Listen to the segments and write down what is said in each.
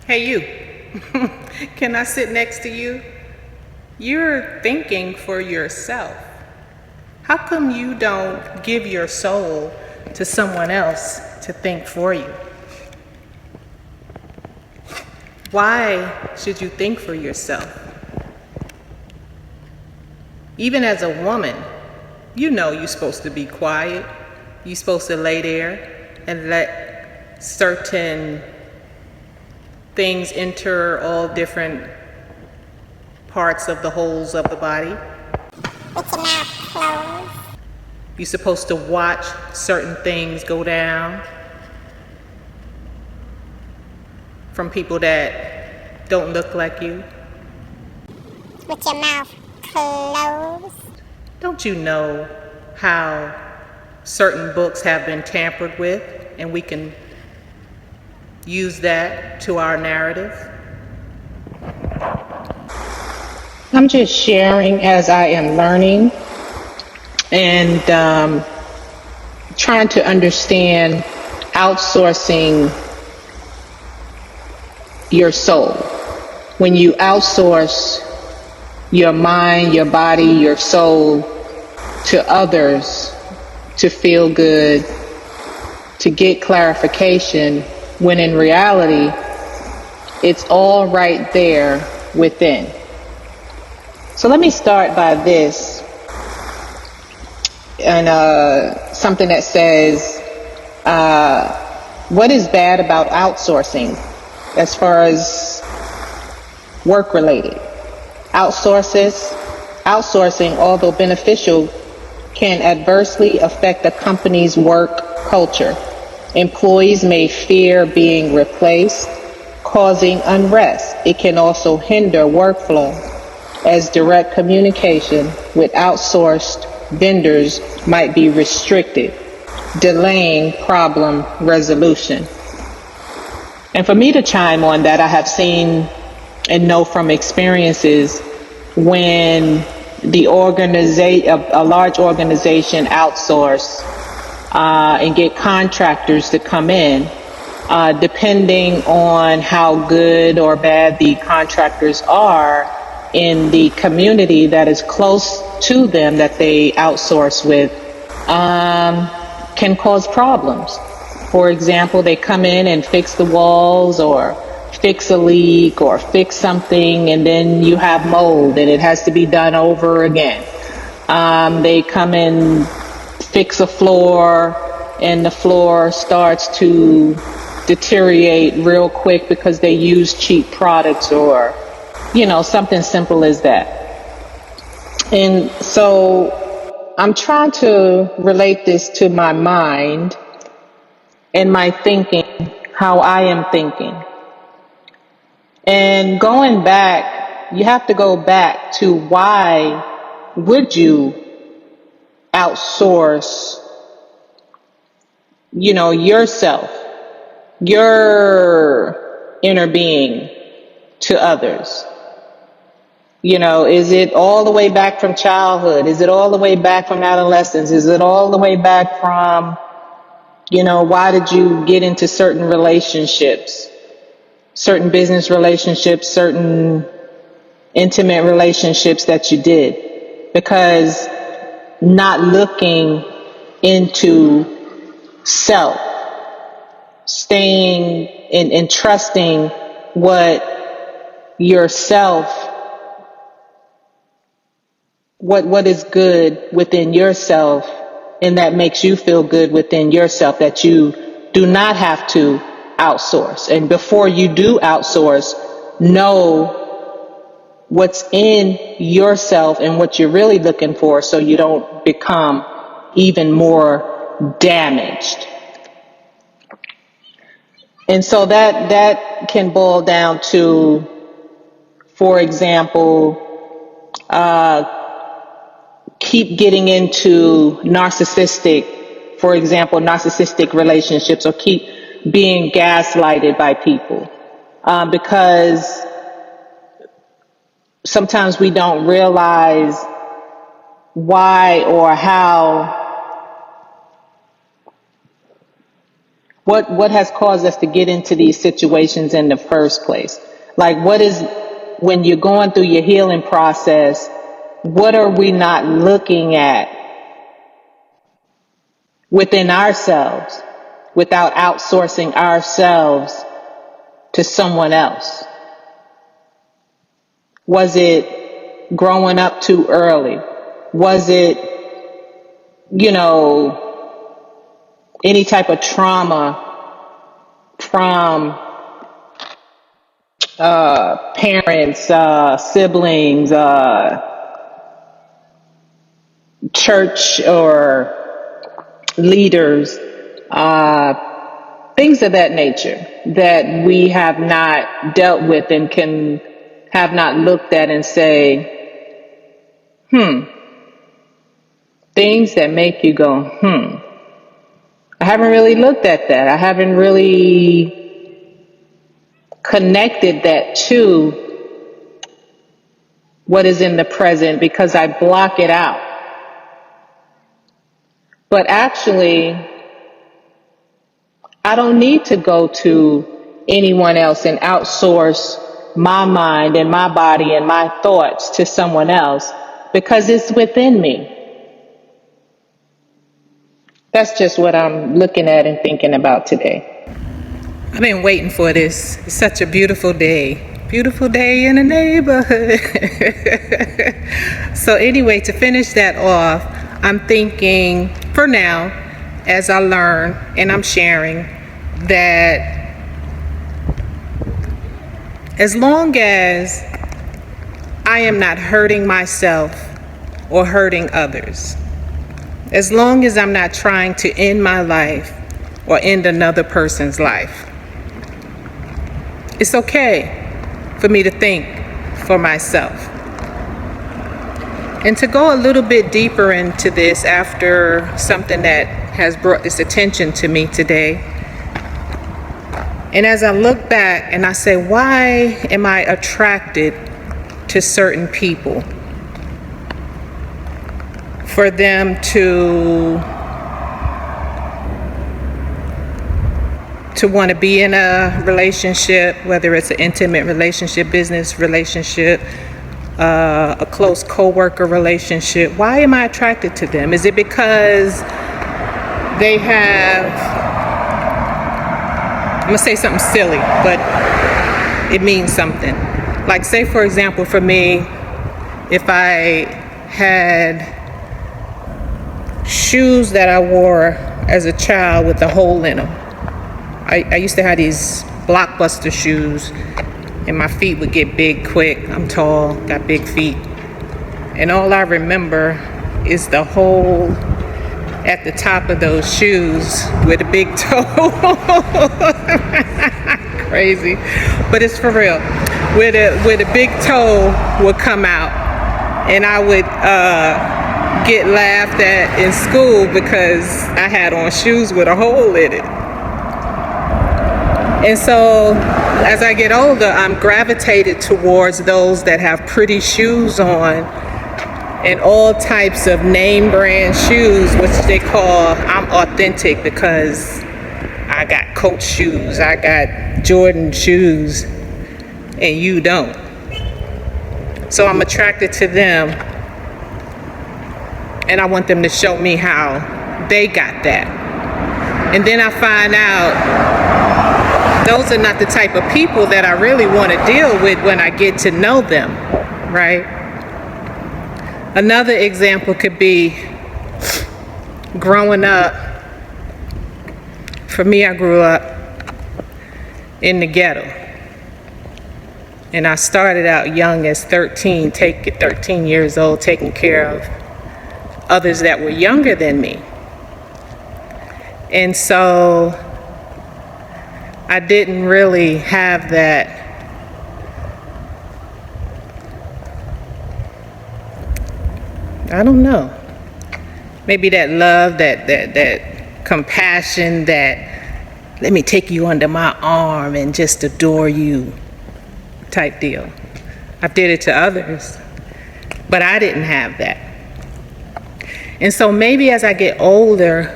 Hey, you. Can I sit next to you? You're thinking for yourself. How come you don't give your soul to someone else to think for you? Why should you think for yourself? Even as a woman, you know you're supposed to be quiet. You're supposed to lay there and let certain things enter all different parts of the holes of the body. With your mouth closed. You're supposed to watch certain things go down from people that don't look like you. With your mouth closed. Don't you know how certain books have been tampered with and we can use that to our narrative? I'm just sharing as I am learning and trying to understand outsourcing your soul. When you outsource your mind, your body, your soul to others to feel good, to get clarification, when in reality, it's all right there within. So let me start by this, and something that says, what is bad about outsourcing as far as work related? Outsourcing, although beneficial, can adversely affect a company's work culture. Employees may fear being replaced, causing unrest. It can also hinder workflow, as direct communication with outsourced vendors might be restricted, delaying problem resolution. And for me to chime on that, I have seen and know from experiences when a large organization outsource and get contractors to come in, depending on how good or bad the contractors are in the community that is close to them that they outsource with, can cause problems. For example, they come in and fix the walls or fix a leak or fix something, and then you have mold and it has to be done over again. They come in, fix a floor, and the floor starts to deteriorate real quick because they use cheap products, or something simple as that. And so I'm trying to relate this to my mind and my thinking, how I am thinking. And going back, you have to go back to why would you outsource, yourself, your inner being to others? Is it all the way back from childhood? Is it all the way back from adolescence? Is it all the way back from, why did you get into certain relationships, certain business relationships, certain intimate relationships that you did? Because not looking into self, staying and trusting what yourself, what is good within yourself, and that makes you feel good within yourself, that you do not have to outsource. And before you do outsource, know what's in yourself and what you're really looking for, so you don't become even more damaged. And so that can boil down to, for example, keep getting into narcissistic relationships, or keep being gaslighted by people, because sometimes we don't realize why or how What has caused us to get into these situations in the first place? Like, what is, when you're going through your healing process, what are we not looking at within ourselves without outsourcing ourselves to someone else? Was it growing up too early? Was it, any type of trauma from parents, siblings, church or leaders, things of that nature that we have not dealt with and have not looked at and say, things that make you go, I haven't really looked at that. I haven't really connected that to what is in the present because I block it out. But actually, I don't need to go to anyone else and outsource my mind and my body and my thoughts to someone else because it's within me. That's just what I'm looking at and thinking about today. I've been waiting for this. It's such a beautiful day. Beautiful day in the neighborhood. So anyway, to finish that off, I'm thinking for now, as I learn and I'm sharing, that as long as I am not hurting myself or hurting others, as long as I'm not trying to end my life or end another person's life, it's okay for me to think for myself. And to go a little bit deeper into this after something that has brought this attention to me today, and as I look back and I say, why am I attracted to certain people? For them to want to be in a relationship, whether it's an intimate relationship, business relationship, a close co-worker relationship. Why am I attracted to them? Is it because they have, I'm gonna say something silly, but it means something. Like, say for example, for me, if I had shoes that I wore as a child with a hole in them. I used to have these Blockbuster shoes and my feet would get big quick. I'm tall, got big feet. And all I remember is the hole at the top of those shoes with a big toe. Crazy, but it's for real. Where the big toe would come out and I would get laughed at in school because I had on shoes with a hole in it. And so as I get older, I'm gravitated towards those that have pretty shoes on and all types of name brand shoes, which they call, I'm authentic because I got Coach shoes, I got Jordan shoes, and you don't. So I'm attracted to them. And I want them to show me how they got that. And then I find out those are not the type of people that I really want to deal with when I get to know them, right? Another example could be growing up. For me, I grew up in the ghetto. And I started out young as 13 years old, taking care of others that were younger than me. And so I didn't really have that I don't know, maybe that love, that compassion, that let me take you under my arm and just adore you type deal. I did it to others, but I didn't have that. And so maybe as I get older,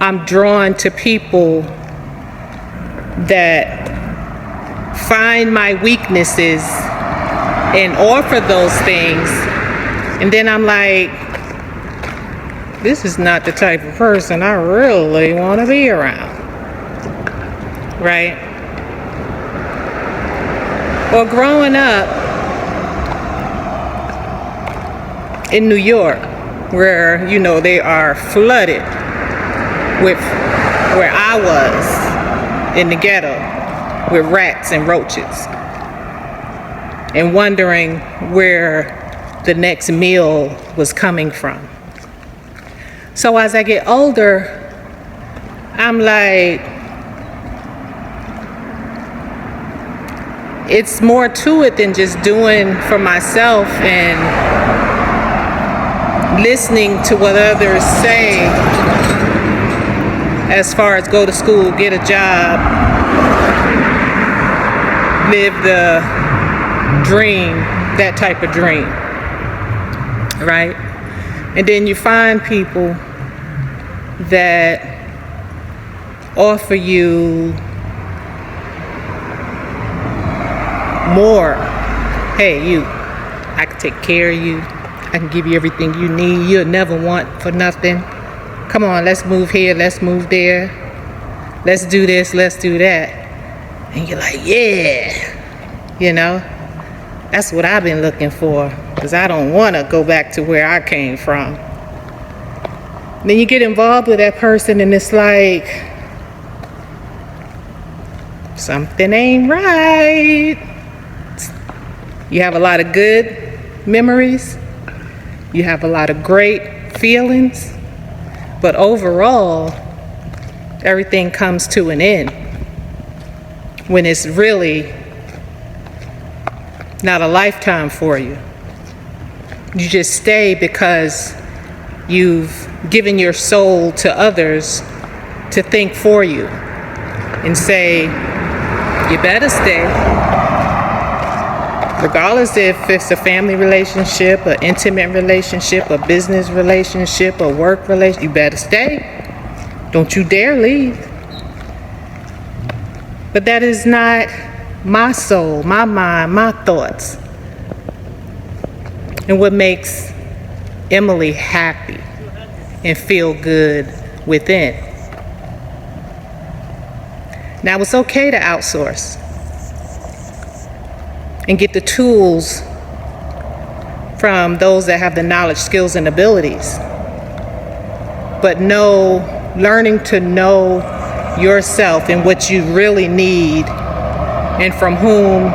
I'm drawn to people that find my weaknesses and offer those things, and then I'm like, this is not the type of person I really want to be around, right? Or growing up in New York, where, you know, they are flooded with where I was in the ghetto with rats and roaches, and wondering where the next meal was coming from. So as I get older, I'm like, it's more to it than just doing for myself and listening to what others say as far as go to school, get a job, live the dream, that type of dream, right? And then you find people that offer you more. Hey, you, I can take care of you. I can give you everything you need. You'll never want for nothing. Come on, let's move here, let's move there. Let's do this, let's do that. And you're like, yeah, you know, that's what I've been looking for, because I don't want to go back to where I came from. Then you get involved with that person and it's like, something ain't right. You have a lot of good memories. You have a lot of great feelings. But overall, everything comes to an end when it's really not a lifetime for you. You just stay because you've given your soul to others to think for you and say, you better stay. Regardless if it's a family relationship, an intimate relationship, a business relationship, a work relationship, you better stay. Don't you dare leave. But that is not my soul, my mind, my thoughts. And what makes Emily happy and feel good within. Now, it's okay to outsource and get the tools from those that have the knowledge, skills, and abilities. But learning to know yourself and what you really need and from whom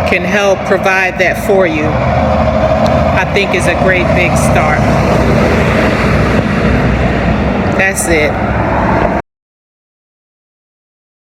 can help provide that for you, I think is a great big start. That's it.